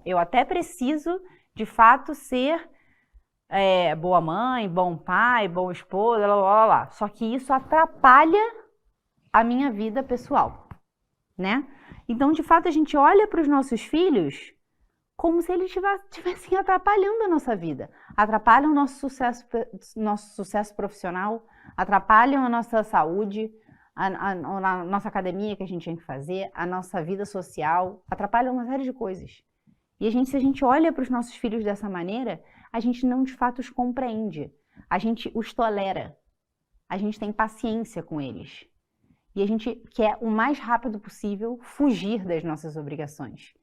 eu até preciso, de fato, ser boa mãe, bom pai, bom esposo, blá, blá, blá, blá. Só que isso atrapalha a minha vida pessoal, né? Então, de fato, a gente olha para os nossos filhos como se eles estivessem atrapalhando a nossa vida. Atrapalham o nosso sucesso profissional, atrapalham a nossa saúde, a nossa academia que a gente tem que fazer, a nossa vida social, atrapalham uma série de coisas. E se a gente olha para os nossos filhos dessa maneira, a gente não de fato os compreende, a gente os tolera, a gente tem paciência com eles. E a gente quer o mais rápido possível fugir das nossas obrigações.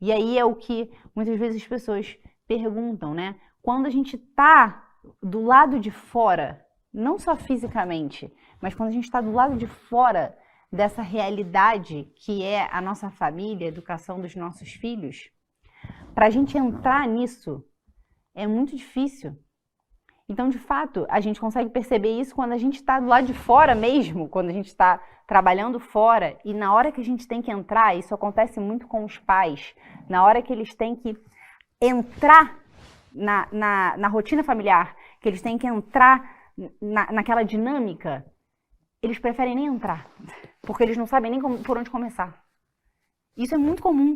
E aí é o que muitas vezes as pessoas perguntam, né? Quando a gente está do lado de fora, não só fisicamente, mas quando a gente está do lado de fora dessa realidade que é a nossa família, a educação dos nossos filhos, para a gente entrar nisso é muito difícil. Então, de fato, a gente consegue perceber isso quando a gente está do lado de fora mesmo, quando a gente está trabalhando fora, e na hora que a gente tem que entrar, isso acontece muito com os pais, na hora que eles têm que entrar na rotina familiar, que eles têm que entrar naquela dinâmica, eles preferem nem entrar, porque eles não sabem nem por onde começar. Isso é muito comum.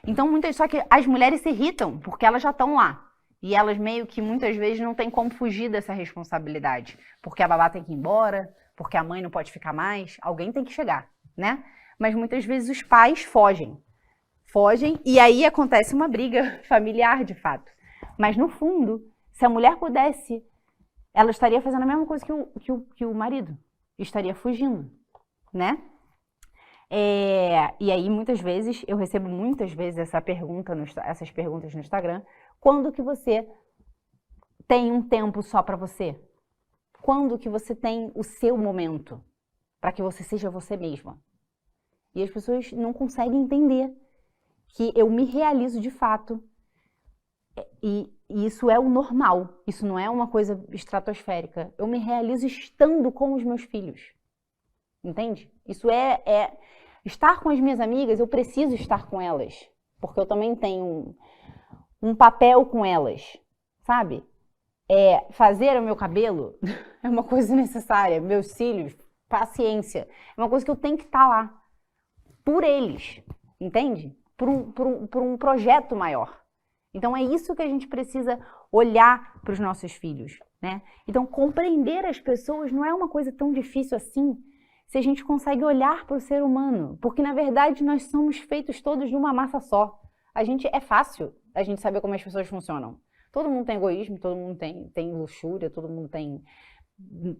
Então, só que as mulheres se irritam, porque elas já estão lá. E elas meio que muitas vezes não tem como fugir dessa responsabilidade. Porque a babá tem que ir embora, porque a mãe não pode ficar mais, alguém tem que chegar, né? Mas muitas vezes os pais fogem. Fogem e aí acontece uma briga familiar, de fato. Mas no fundo, se a mulher pudesse, ela estaria fazendo a mesma coisa que o marido. Estaria fugindo, né? E aí muitas vezes, eu recebo muitas vezes essas perguntas no Instagram. Quando que você tem um tempo só para você? Quando que você tem o seu momento para que você seja você mesma? E as pessoas não conseguem entender que eu me realizo de fato. E isso é o normal, isso não é uma coisa estratosférica. Eu me realizo estando com os meus filhos. Entende? Isso estar com as minhas amigas, eu preciso estar com elas. Porque eu também tenho um papel com elas, sabe? Fazer o meu cabelo é uma coisa necessária, meus cílios, paciência. É uma coisa que eu tenho que estar lá, por eles, entende? Por um projeto maior. Então é isso que a gente precisa olhar para os nossos filhos, né? Então compreender as pessoas não é uma coisa tão difícil assim, se a gente consegue olhar para o ser humano, porque na verdade nós somos feitos todos de uma massa só. É fácil a gente saber como as pessoas funcionam. Todo mundo tem egoísmo, todo mundo tem luxúria, todo mundo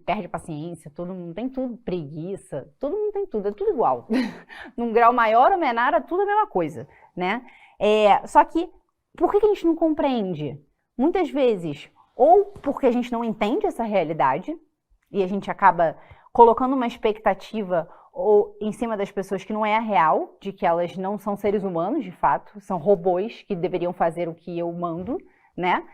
perde paciência, todo mundo tem tudo, preguiça, todo mundo tem tudo, é tudo igual. Num grau maior ou menor, é tudo a mesma coisa, né? Só que, por que a gente não compreende? Muitas vezes, ou porque a gente não entende essa realidade, e a gente acaba colocando uma expectativa em cima das pessoas que não é a real, de que elas não são seres humanos, de fato, são robôs que deveriam fazer o que eu mando, né?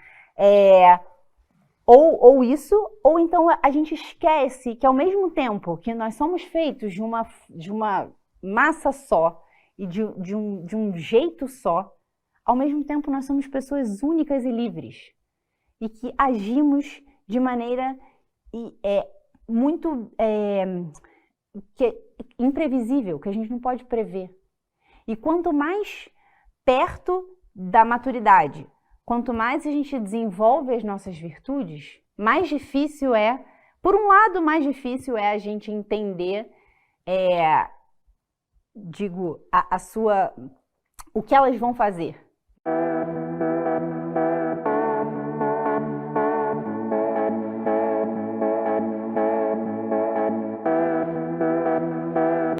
Ou isso, ou então a gente esquece que ao mesmo tempo que nós somos feitos de uma massa só e de um jeito só, ao mesmo tempo nós somos pessoas únicas e livres e que agimos de maneira muito imprevisível, que a gente não pode prever. E quanto mais perto da maturidade, quanto mais a gente desenvolve as nossas virtudes, mais difícil por um lado, mais difícil é a gente entender, o que elas vão fazer,